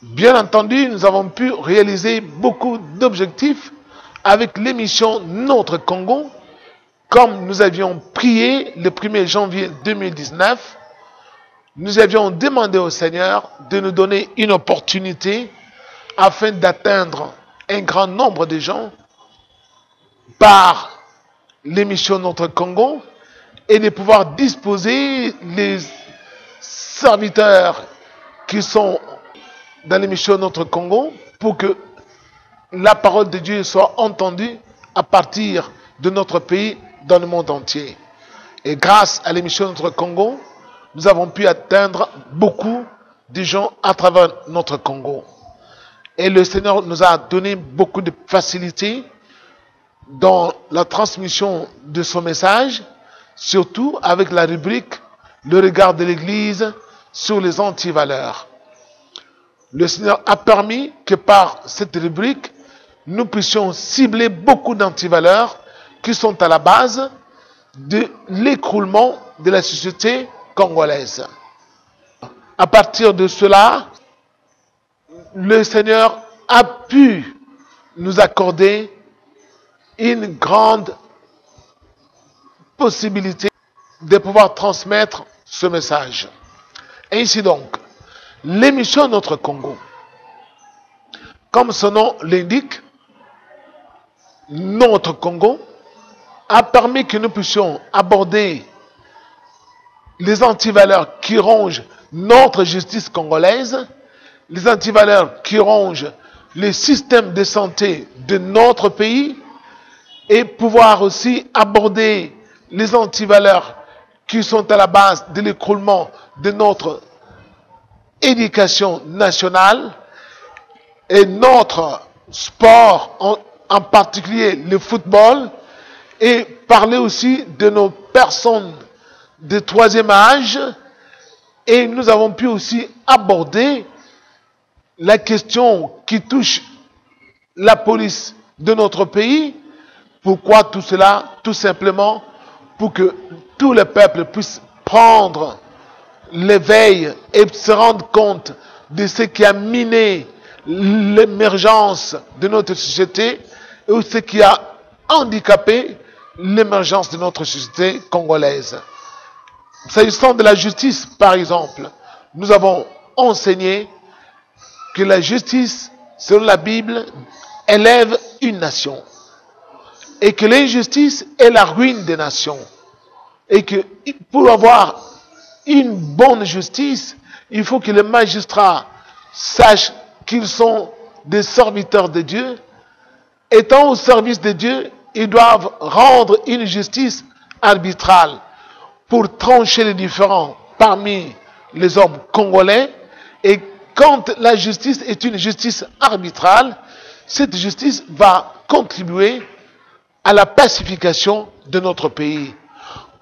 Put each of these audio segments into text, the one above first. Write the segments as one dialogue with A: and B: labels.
A: Bien entendu, nous avons pu réaliser beaucoup d'objectifs avec l'émission Notre Congo, comme nous avions prié le 1er janvier 2019. Nous avions demandé au Seigneur de nous donner une opportunité afin d'atteindre un grand nombre de gens par l'émission Notre Congo et de pouvoir disposer les serviteurs qui sont dans l'émission Notre Congo pour que la parole de Dieu soit entendue à partir de notre pays dans le monde entier. Et grâce à l'émission Notre Congo, nous avons pu atteindre beaucoup de gens à travers notre Congo. Et le Seigneur nous a donné beaucoup de facilité dans la transmission de son message, surtout avec la rubrique Le regard de l'Église sur les antivaleurs. Le Seigneur a permis que par cette rubrique, nous puissions cibler beaucoup d'antivaleurs qui sont à la base de l'écroulement de la société congolaise. À partir de cela, le Seigneur a pu nous accorder une grande possibilité de pouvoir transmettre ce message. Ainsi donc, l'émission Notre Congo, comme son nom l'indique, Notre Congo a permis que nous puissions aborder les antivaleurs qui rongent notre justice congolaise, les antivaleurs qui rongent le système de santé de notre pays, et pouvoir aussi aborder les antivaleurs qui sont à la base de l'écroulement de notre éducation nationale et notre sport, en particulier le football, et parler aussi de nos personnes de troisième âge. Et nous avons pu aussi aborder la question qui touche la police de notre pays. Pourquoi tout cela? Tout simplement pour que tout le peuple puisse prendre l'éveil et se rendre compte de ce qui a miné l'émergence de notre société et ce qui a handicapé l'émergence de notre société congolaise. S'agissant de la justice, par exemple, nous avons enseigné que la justice, selon la Bible, élève une nation. Et que l'injustice est la ruine des nations. Et que pour avoir une bonne justice, il faut que les magistrats sachent qu'ils sont des serviteurs de Dieu. Étant au service de Dieu, ils doivent rendre une justice arbitrale pour trancher les différends parmi les hommes congolais. Et quand la justice est une justice arbitrale, cette justice va contribuer à la pacification de notre pays.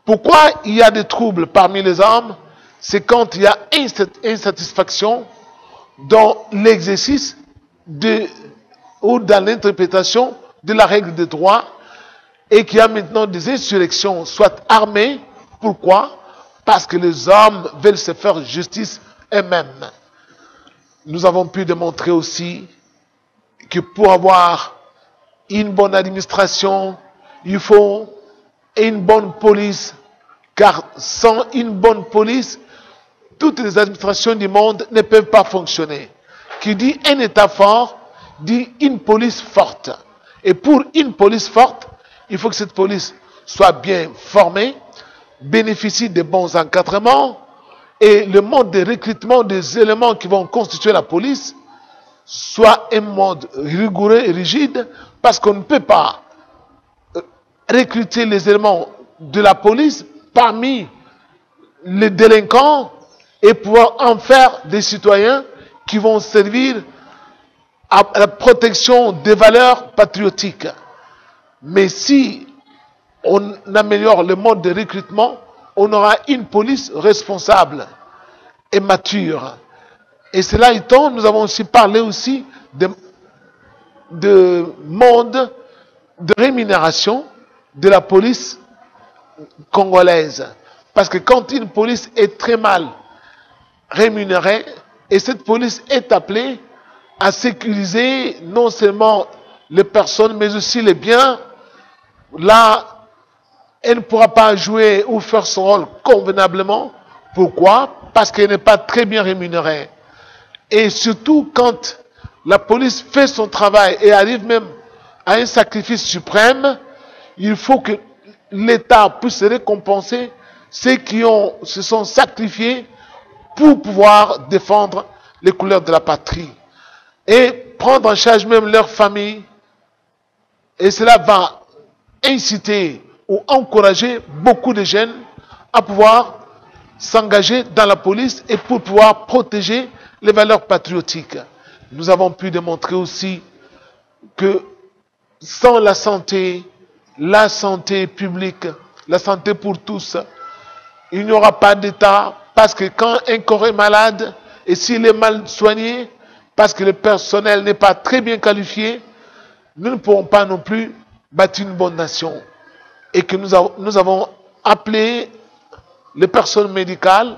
A: Pourquoi il y a des troubles parmi les hommes? C'est quand il y a insatisfaction dans l'exercice ou dans l'interprétation de la règle de droit et qu'il y a maintenant des insurrections, soit armées. Pourquoi? Parce que les hommes veulent se faire justice eux-mêmes. Nous avons pu démontrer aussi que pour avoir une bonne administration, il faut une bonne police, car sans une bonne police, toutes les administrations du monde ne peuvent pas fonctionner. Qui dit un État fort, dit une police forte. Et pour une police forte, il faut que cette police soit bien formée, bénéficie de bons encadrements, et le mode de recrutement des éléments qui vont constituer la police soit un mode rigoureux et rigide, parce qu'on ne peut pas recruter les éléments de la police parmi les délinquants et pouvoir en faire des citoyens qui vont servir à la protection des valeurs patriotiques. Mais si on améliore le mode de recrutement, on aura une police responsable et mature. Et cela étant, nous avons aussi parlé aussi de mode de rémunération de la police congolaise. Parce que quand une police est très mal rémunérée, et cette police est appelée à sécuriser non seulement les personnes, mais aussi les biens. Là, elle ne pourra pas jouer ou faire son rôle convenablement. Pourquoi? Parce qu'elle n'est pas très bien rémunérée. Et surtout quand la police fait son travail et arrive même à un sacrifice suprême, il faut que l'État puisse récompenser ceux qui se sont sacrifiés pour pouvoir défendre les couleurs de la patrie et prendre en charge même leur famille. Et cela va inciter ou encourager beaucoup de jeunes à pouvoir s'engager dans la police et pour pouvoir protéger les valeurs patriotiques. Nous avons pu démontrer aussi que sans la santé publique, la santé pour tous, il n'y aura pas d'État, parce que quand un corps est malade et s'il est mal soigné, parce que le personnel n'est pas très bien qualifié, nous ne pourrons pas non plus bâtir une bonne nation. Et que nous avons appelé les personnes médicales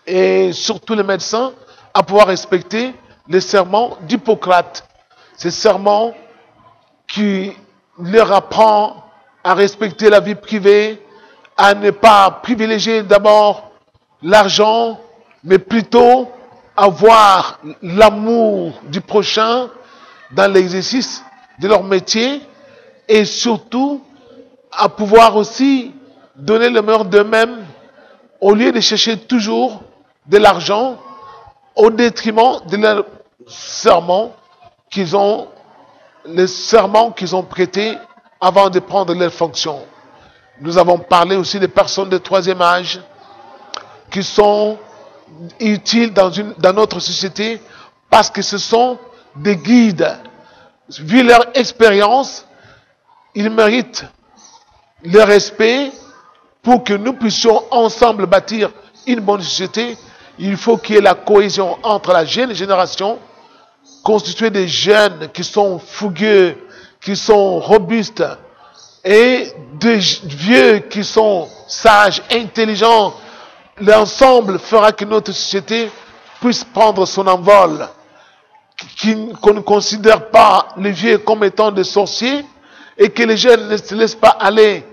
A: et surtout les médecins à pouvoir respecter les serments d'Hippocrate. Ces serments qui leur apprend à respecter la vie privée, à ne pas privilégier d'abord l'argent, mais plutôt avoir l'amour du prochain dans l'exercice de leur métier et surtout à pouvoir aussi donner le meilleur d'eux-mêmes au lieu de chercher toujours de l'argent au détriment de leurs serments les serments qu'ils ont prêtés avant de prendre leurs fonctions. Nous avons parlé aussi des personnes de troisième âge qui sont utiles dans notre société parce que ce sont des guides. Vu leur expérience, ils méritent le respect pour que nous puissions ensemble bâtir une bonne société. Il faut qu'il y ait la cohésion entre la jeune génération, constituée des jeunes qui sont fougueux, qui sont robustes, et des vieux qui sont sages, intelligents. L'ensemble fera que notre société puisse prendre son envol. Qu'on ne considère pas les vieux comme étant des sorciers et que les jeunes ne se laissent pas aller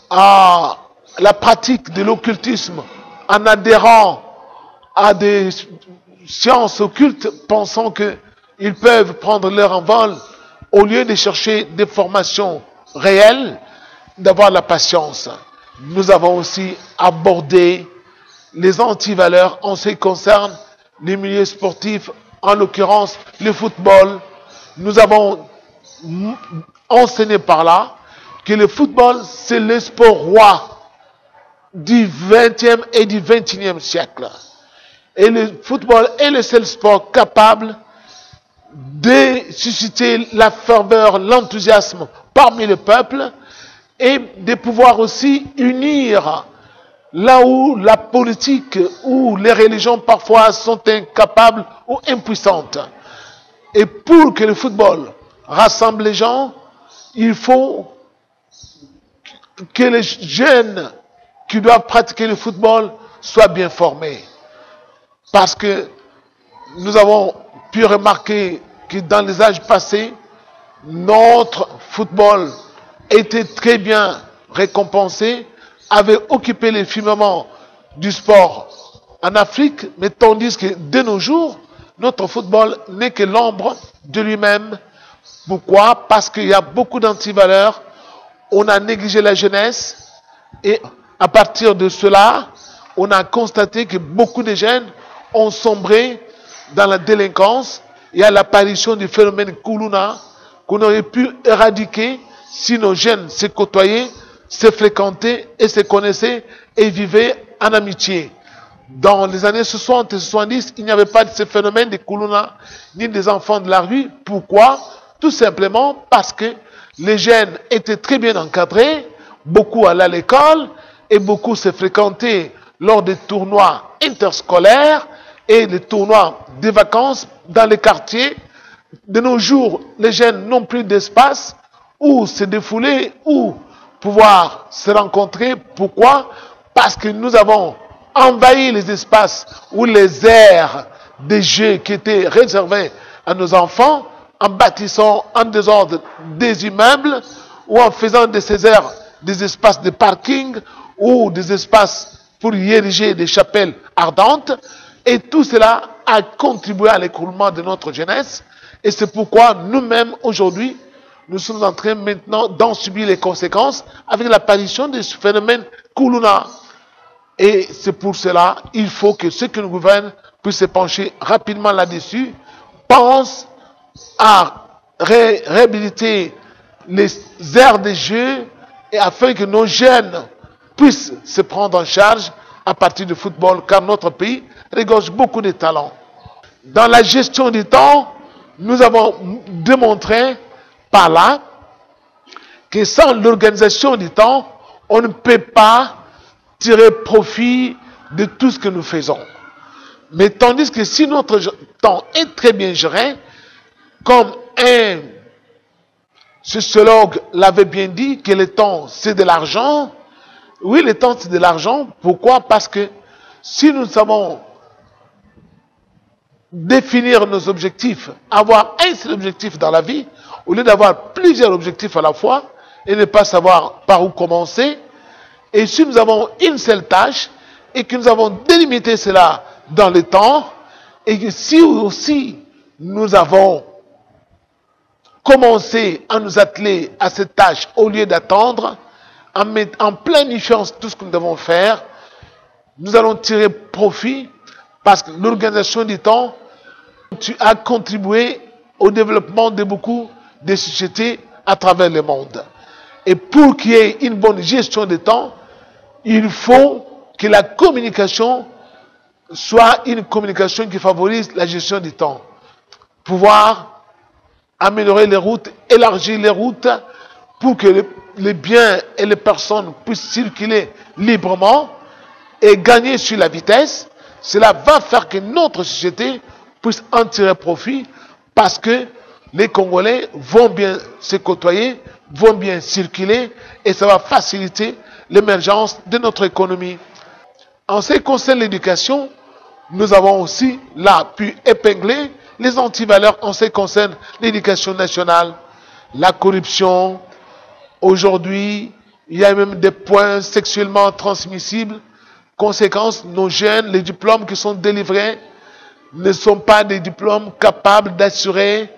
A: à la pratique de l'occultisme en adhérant à des sciences occultes, pensant qu'ils peuvent prendre leur envol au lieu de chercher des formations réelles, d'avoir la patience. Nous avons aussi abordé les antivaleurs en ce qui concerne les milieux sportifs, en l'occurrence le football. Nous avons enseigné par là que le football, c'est le sport roi du 20e et du 21e siècle. Et le football est le seul sport capable de susciter la ferveur, l'enthousiasme parmi le peuple et de pouvoir aussi unir là où la politique ou les religions parfois sont incapables ou impuissantes. Et pour que le football rassemble les gens, il faut que les jeunes qui doivent pratiquer le football soient bien formés. Parce que nous avons pu remarquer que dans les âges passés, notre football était très bien récompensé, avait occupé les firmaments du sport en Afrique, mais tandis que de nos jours, notre football n'est que l'ombre de lui-même. Pourquoi? Parce qu'il y a beaucoup d'antivaleurs, on a négligé la jeunesse et à partir de cela, on a constaté que beaucoup de jeunes ont sombré dans la délinquance. Il y a l'apparition du phénomène Kuluna qu'on aurait pu éradiquer si nos jeunes se côtoyaient, se fréquentaient et se connaissaient et vivaient en amitié. Dans les années 60 et 70, il n'y avait pas de ce phénomène de Kuluna ni des enfants de la rue. Pourquoi? Tout simplement parce que les jeunes étaient très bien encadrés, beaucoup allaient à l'école et beaucoup se fréquentaient lors des tournois interscolaires et les tournois de vacances dans les quartiers. De nos jours, les jeunes n'ont plus d'espace où se défouler, où pouvoir se rencontrer. Pourquoi? Parce que nous avons envahi les espaces ou les aires des jeux qui étaient réservés à nos enfants, en bâtissant en désordre des immeubles ou en faisant de ces aires des espaces de parking ou des espaces pour y ériger des chapelles ardentes. Et tout cela a contribué à l'écroulement de notre jeunesse. Et c'est pourquoi nous-mêmes, aujourd'hui, nous sommes en train maintenant d'en subir les conséquences avec l'apparition de ce phénomène Kuluna. Et c'est pour cela il faut que ceux qui nous gouvernent puissent se pencher rapidement là-dessus, pensent à réhabiliter les aires de jeu et afin que nos jeunes puissent se prendre en charge à partir du football, car notre pays regorge beaucoup de talents. Dans la gestion du temps, nous avons démontré par là que sans l'organisation du temps, on ne peut pas tirer profit de tout ce que nous faisons. Mais tandis que si notre temps est très bien géré, comme un sociologue l'avait bien dit, que le temps c'est de l'argent. Oui, le temps c'est de l'argent. Pourquoi? Parce que si nous savons définir nos objectifs, avoir un seul objectif dans la vie, au lieu d'avoir plusieurs objectifs à la fois, et ne pas savoir par où commencer, et si nous avons une seule tâche, et que nous avons délimité cela dans le temps, et que si aussi nous avons commencé à nous atteler à cette tâche au lieu d'attendre, en planifiant tout ce que nous devons faire, nous allons tirer profit parce que l'organisation du temps a contribué au développement de beaucoup de sociétés à travers le monde. Et pour qu'il y ait une bonne gestion du temps, il faut que la communication soit une communication qui favorise la gestion du temps. Pouvoir améliorer les routes, élargir les routes pour que les biens et les personnes puissent circuler librement et gagner sur la vitesse. Cela va faire que notre société puisse en tirer profit parce que les Congolais vont bien se côtoyer, vont bien circuler et ça va faciliter l'émergence de notre économie. En ce qui concerne l'éducation, nous avons aussi là pu épingler les antivaleurs en ce qui concerne l'éducation nationale, la corruption. Aujourd'hui, il y a même des points sexuellement transmissibles. Conséquence, nos jeunes, les diplômes qui sont délivrés ne sont pas des diplômes capables d'assurer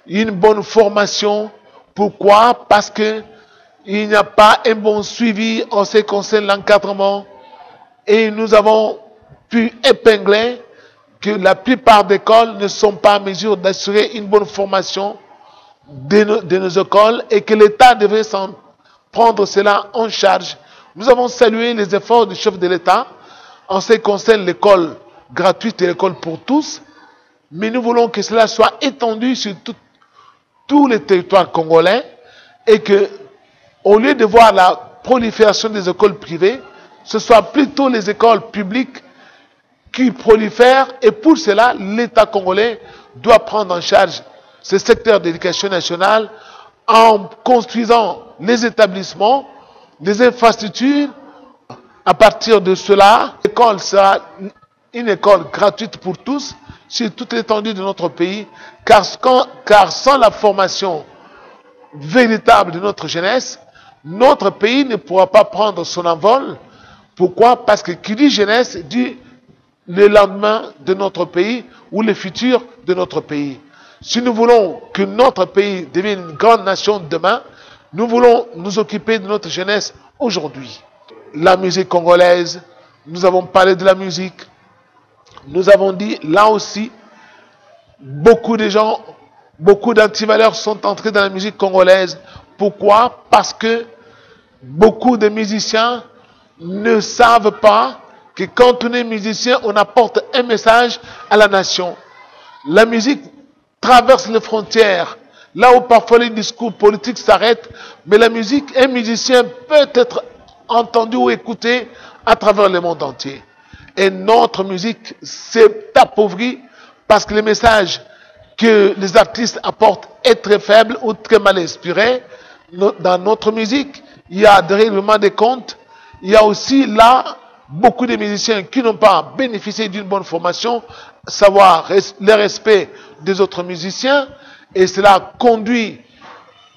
A: une bonne formation. Pourquoi? Parce que il n'y a pas un bon suivi en ce qui concerne l'encadrement. Et nous avons pu épingler que la plupart des écoles ne sont pas en mesure d'assurer une bonne formation de nos écoles et que l'État devrait prendre cela en charge. Nous avons salué les efforts du chef de l'État en ce qui concerne l'école gratuite et l'école pour tous, mais nous voulons que cela soit étendu sur tous les territoires congolais et que, au lieu de voir la prolifération des écoles privées, ce soit plutôt les écoles publiques qui prolifèrent, et pour cela, l'État congolais doit prendre en charge ce secteur d'éducation nationale en construisant les établissements, les infrastructures. À partir de cela, l'école sera une école gratuite pour tous sur toute l'étendue de notre pays, car sans la formation véritable de notre jeunesse, notre pays ne pourra pas prendre son envol. Pourquoi? Parce que qui dit jeunesse dit le lendemain de notre pays ou le futur de notre pays. Si nous voulons que notre pays devienne une grande nation demain, nous voulons nous occuper de notre jeunesse aujourd'hui. La musique congolaise, nous avons parlé de la musique. Nous avons dit, là aussi, beaucoup de gens, beaucoup d'antivaleurs sont entrés dans la musique congolaise. Pourquoi? Parce que beaucoup de musiciens ne savent pas que quand on est musicien, on apporte un message à la nation. La musique traverse les frontières. Là où parfois les discours politiques s'arrêtent, mais la musique, un musicien peut être entendu ou écouté à travers le monde entier. Et notre musique s'est appauvrie parce que le message que les artistes apportent est très faible ou très mal inspiré. Dans notre musique, il y a des règlements des comptes. Il y a aussi là beaucoup de musiciens qui n'ont pas bénéficié d'une bonne formation, savoir le respect des autres musiciens, et cela conduit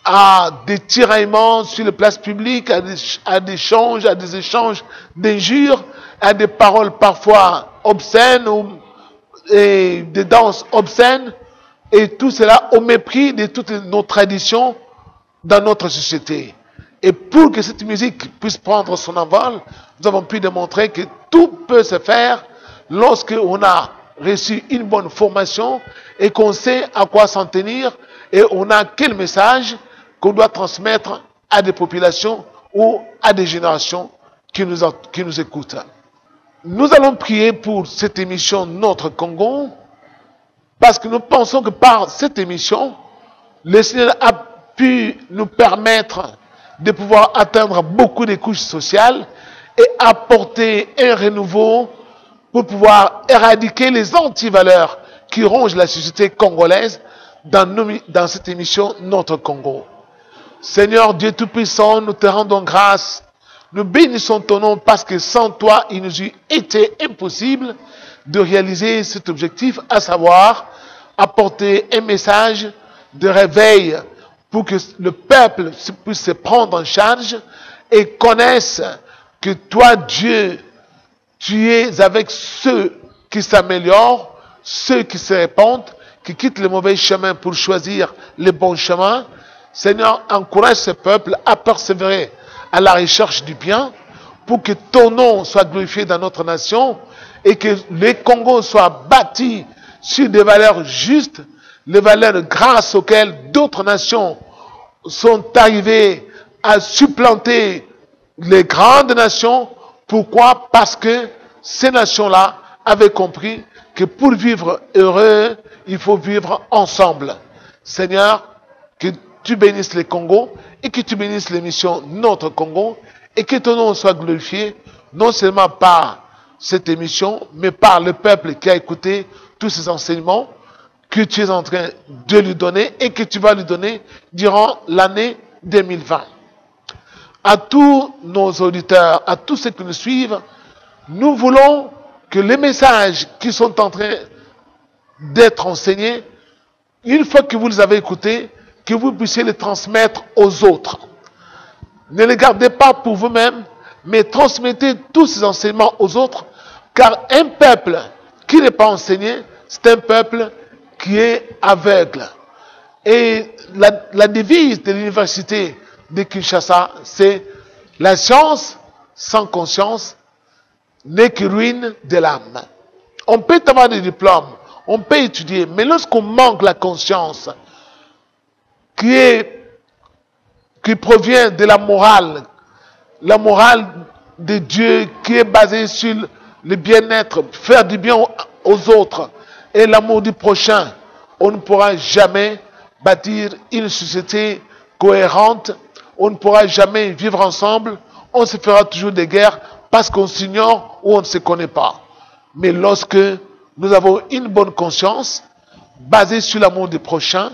A: à des tiraillements sur les places publiques, à des échanges d'injures, à des paroles parfois obscènes et des danses obscènes, et tout cela au mépris de toutes nos traditions dans notre société. Et pour que cette musique puisse prendre son envol, nous avons pu démontrer que tout peut se faire lorsque on a reçu une bonne formation et qu'on sait à quoi s'en tenir et on a quel message qu'on doit transmettre à des populations ou à des générations qui nous écoutent. Nous allons prier pour cette émission Notre Congo, parce que nous pensons que par cette émission, le Seigneur a pu nous permettre de pouvoir atteindre beaucoup de couches sociales et apporter un renouveau pour pouvoir éradiquer les antivaleurs qui rongent la société congolaise dans cette émission Notre Congo. Seigneur Dieu Tout-Puissant, nous te rendons grâce. Nous bénissons ton nom parce que sans toi, il nous eût été impossible de réaliser cet objectif, à savoir apporter un message de réveil pour que le peuple puisse se prendre en charge et connaisse que toi, Dieu, tu es avec ceux qui s'améliorent, ceux qui se répandent, qui quittent le mauvais chemin pour choisir le bon chemin. Seigneur, encourage ce peuple à persévérer à la recherche du bien pour que ton nom soit glorifié dans notre nation et que le Congo soit bâti sur des valeurs justes, les valeurs grâce auxquelles d'autres nations sont arrivées à supplanter les grandes nations. Pourquoi? Parce que ces nations-là avaient compris que pour vivre heureux, il faut vivre ensemble. Seigneur, que tu bénisses le Congo et que tu bénisses l'émission Notre Congo et que ton nom soit glorifié, non seulement par cette émission, mais par le peuple qui a écouté tous ces enseignements que tu es en train de lui donner et que tu vas lui donner durant l'année 2020. À tous nos auditeurs, à tous ceux qui nous suivent, nous voulons que les messages qui sont en train d'être enseignés, une fois que vous les avez écoutés, que vous puissiez les transmettre aux autres. Ne les gardez pas pour vous-même, mais transmettez tous ces enseignements aux autres, car un peuple qui n'est pas enseigné, c'est un peuple qui est aveugle. Et la devise de l'université de Kinshasa, c'est la science sans conscience n'est que ruine de l'âme. On peut avoir des diplômes, on peut étudier, mais lorsqu'on manque la conscience qui provient de la morale de Dieu qui est basée sur le bien-être, faire du bien aux autres et l'amour du prochain, on ne pourra jamais bâtir une société cohérente, on ne pourra jamais vivre ensemble, on se fera toujours des guerres parce qu'on s'ignore ou on ne se connaît pas. Mais lorsque nous avons une bonne conscience, basée sur l'amour du prochain,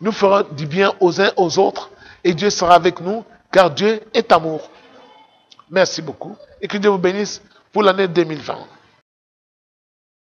A: nous ferons du bien aux uns aux autres et Dieu sera avec nous car Dieu est amour. Merci beaucoup et que Dieu vous bénisse pour l'année 2020.